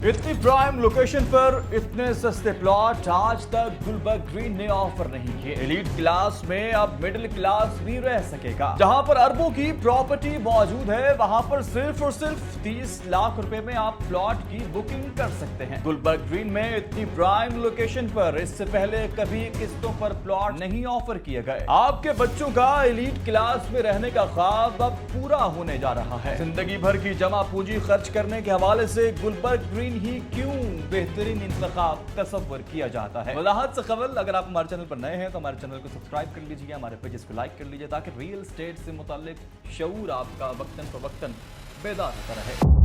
इतनी prime location पर इतने सस्ते प्लॉट आज तक गुलबर्ग ग्रीन ने ऑफर नहीं किए। एलीट क्लास में अब मिडिल क्लास भी रह सकेगा। जहां पर अरबों की प्रॉपर्टी मौजूद है, वहां पर सिर्फ और सिर्फ 30 लाख रुपए में आप प्लॉट की बुकिंग कर सकते हैं। गुलबर्ग ग्रीन में इतनी प्राइम लोकेशन पर इससे पहले कभी किस्तों पर प्लॉट नहीं ऑफर किए गए। आपके बच्चों का एलीट क्लास में रहने का ख्वाब अब पूरा होने जा रहा है। जिंदगी भर की जमा पूंजी खर्च करने के हवाले से गुलबर्ग ग्रीन ही क्यों बेहतरीन इंतखाब तस्वर किया जाता है। वजाहत से खबर, अगर आप हमारे चैनल पर नए हैं तो हमारे चैनल को सब्सक्राइब कर लीजिए, हमारे पेजेस को लाइक कर लीजिए, ताकि रियल एस्टेट से मुताल्लिक शऊर आपका वक्तन फवक्तन बेदार होता रहे।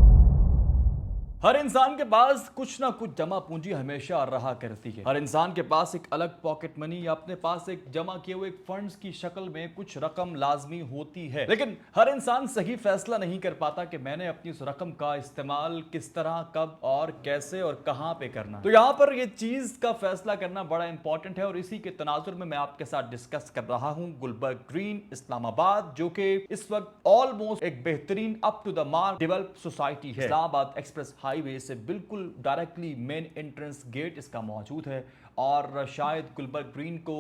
हर इंसान के पास कुछ ना कुछ जमा पूंजी हमेशा रहा करती है। हर इंसान के पास एक अलग पॉकेट मनी या अपने पास एक जमा किए हुए फंड्स की शक्ल में कुछ रकम लाजमी होती है, लेकिन हर इंसान सही फैसला नहीं कर पाता कि मैंने अपनी उस रकम का इस्तेमाल किस तरह, कब और कैसे और कहां पे करना। तो यहां पर ये चीज का फैसला करना बड़ा इंपॉर्टेंट है और इसी के तनाजुर में मैं आपके साथ डिस्कस कर रहा हूं गुलबर्ग ग्रीन इस्लामाबाद, जो कि इस वक्त ऑलमोस्ट एक बेहतरीन up to the mark developed society है। इस्लामाबाद एक्सप्रेस हाईवे से बिल्कुल डायरेक्टली मेन एंट्रेंस गेट इसका मौजूद है और शायद गुलबर्ग ग्रीन को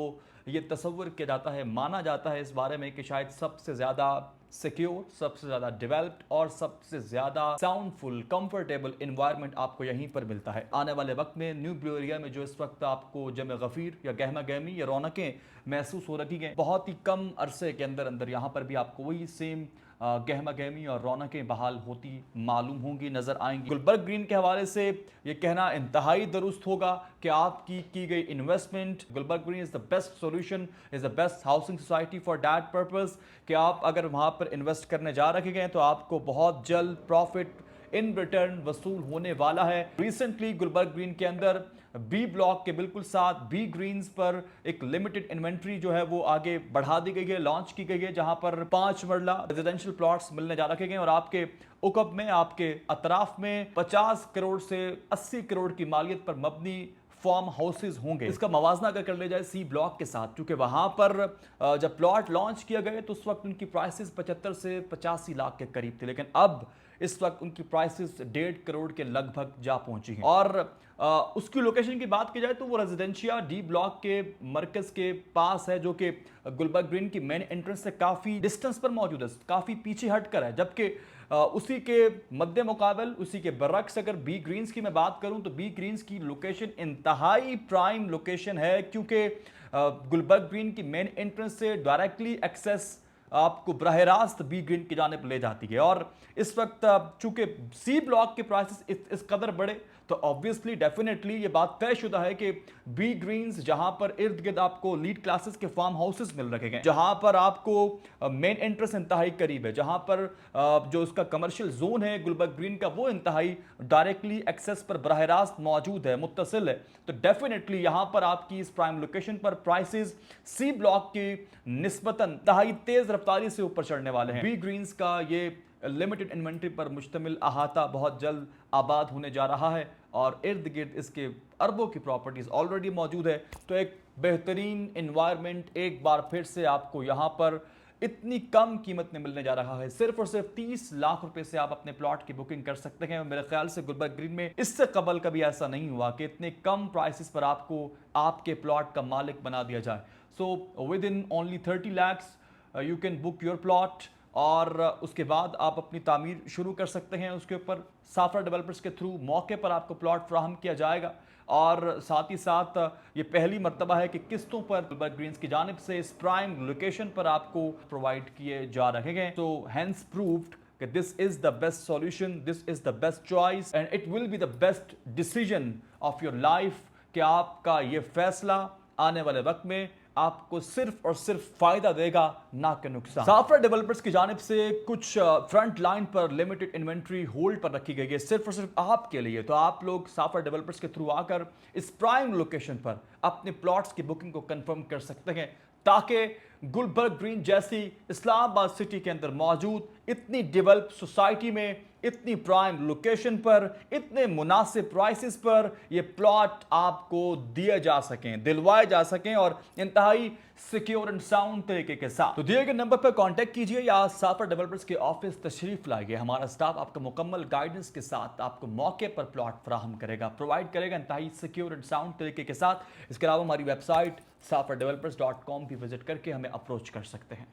ये तस्वर किया जाता है, माना जाता है इस बारे में कि शायद सबसे ज़्यादा सिक्योर, सबसे ज़्यादा डेवलप्ड और सबसे ज़्यादा साउंडफुल कंफर्टेबल एनवायरनमेंट आपको यहीं पर मिलता है। आने वाले वक्त में न्यू ब्लू एरिया में जो इस वक्त आपको जम गफीर या गहमा गहमी या रौनकें महसूस हो रही हैं, बहुत ही कम अरसे के अंदर अंदर यहाँ पर भी आपको वही सेम गहमा गहमी और रौनकें बहाल होती मालूम होंगी, नजर आएंगी। गुलबर्ग ग्रीन के हवाले से ये कहना इंतहाई दुरुस्त होगा कि आपकी की गई investment, Gulberg Green is the best solution, is the best housing society for that purpose, कि आप अगर वहां पर इन्वेस्ट करने जा रखे गए तो आपको बहुत जल्द प्रॉफिट इन रिटर्न वसूल होने वाला है। रिसेंटली गुलबर्ग ग्रीन के अंदर बी ब्लॉक के बिल्कुल साथ बी ग्रीन्स पर एक लिमिटेड इन्वेंट्री जो है वो आगे बढ़ा दी गई है, लॉन्च की गई है, जहां पर 5 मरला रेजिडेंशियल प्लॉट्स मिलने जा रखे गए और आपके उकब में, आपके अतराफ में 50 करोड़ से 80 करोड़ की मालियत पर मबनी फार्म हाउसेज होंगे। इसका मवाजना अगर कर ले जाए सी ब्लॉक के साथ, क्योंकि वहां पर जब प्लॉट लॉन्च किया गया तो उस वक्त उनकी प्राइसेस 75 से 85 लाख के करीब थे, लेकिन अब इस वक्त उनकी प्राइसेस 1.5 करोड़ के लगभग जा पहुंची हैं। और उसकी लोकेशन की बात की जाए तो वो रेजिडेंशिया डी ब्लॉक के मरकज के पास है, जो कि गुलबर्ग ग्रीन की मेन एंट्रेंस से काफ़ी डिस्टेंस पर मौजूद है, काफ़ी पीछे हटकर है। जबकि उसी के मद्दे मुकाबल, उसी के बरक्स अगर बी ग्रीन्स की मैं बात करूं तो बी ग्रीन्स की लोकेशन इंतहाई प्राइम लोकेशन है, क्योंकि गुलबर्ग ग्रीन की मेन एंट्रेंस से डायरेक्टली एक्सेस आपको बराह रास्त बी ग्रीन की जानिब ले जाती है। और इस वक्त चूंकि सी ब्लॉक के प्राइसेस इस कदर बढ़े तो ऑब्वियसली डेफिनेटली ये बात तयशुदा है कि बी ग्रीन्स, जहां पर इर्द गिर्द आपको लीड क्लासेस के फार्म हाउसेस मिल रखे गए, जहां पर आपको मेन एंट्रेंस इंतहाई करीब है, जहां पर जो उसका कमर्शियल जोन है गुलबर्ग ग्रीन का वो इंतहाई डायरेक्टली एक्सेस पर बराह रास्त मौजूद है, मुत्तसिल है, तो डेफिनेटली यहां पर आपकी इस प्राइम लोकेशन पर प्राइसेस सी ब्लॉक की निस्बतन इंतहाई तेज रफ्तारी से ऊपर चढ़ने वाले हैं। बी ग्रीन्स का ये लिमिटेड इन्वेंट्री पर मुश्तमिल अहाता बहुत जल्द आबाद होने जा रहा है और इर्द गिर्द इसके अरबों की प्रॉपर्टीज ऑलरेडी मौजूद है। तो एक बेहतरीन इन्वायरमेंट एक बार फिर से आपको यहाँ पर इतनी कम कीमत में मिलने जा रहा है। सिर्फ और सिर्फ 30 लाख रुपए से आप अपने प्लॉट की बुकिंग कर सकते हैं। मेरे ख्याल से गुलबर्ग ग्रीन में इससे कबल कभी ऐसा नहीं हुआ कि इतने कम प्राइसेस पर आपको आपके प्लॉट का मालिक बना दिया जाए। So with in only 30 lakhs you can book your plot और उसके बाद आप अपनी तामीर शुरू कर सकते हैं। उसके ऊपर साफरा डेवलपर्स के थ्रू मौके पर आपको प्लॉट फ्राहम किया जाएगा और साथ ही साथ ये पहली मर्तबा है कि किस्तों पर गुलबर्ग ग्रीन्स की जानिब से इस प्राइम लोकेशन पर आपको प्रोवाइड किए जा रहे हैं। तो हैंस प्रूव्ड कि this is the best solution, this is the best choice and it will be the best decision of your life, कि आपका ये फैसला आने वाले वक्त में आपको सिर्फ और सिर्फ फायदा देगा, ना कि नुकसान। साफरा डेवलपर्स की जानिब से कुछ फ्रंट लाइन पर लिमिटेड इन्वेंट्री होल्ड पर रखी गई है सिर्फ और सिर्फ आपके लिए। तो आप लोग साफरा डेवलपर्स के थ्रू आकर इस प्राइम लोकेशन पर अपने प्लॉट्स की बुकिंग को कंफर्म कर सकते हैं। ताकि गुलबर्ग ग्रीन जैसी इस्लामाबाद सिटी के अंदर मौजूद इतनी डेवलप सोसाइटी में, इतनी प्राइम लोकेशन पर, इतने मुनासिब प्राइसेस पर ये प्लॉट आपको दिए जा सकें, दिलवाए जा सकें और इंतहाई सिक्योर एंड साउंड तरीके के साथ। तो दिए गए नंबर पर कांटेक्ट कीजिए या साफर डेवलपर्स के ऑफिस तशरीफ लाइए। हमारा स्टाफ आपको मुकम्मल गाइडेंस के साथ आपको मौके पर प्लॉट फराहम करेगा, प्रोवाइड करेगा इंतहाई सिक्योर एंड साउंड तरीके के साथ। इसके अलावा हमारी वेबसाइट safardevelopers.com भी विजिट करके हमें अप्रोच कर सकते हैं।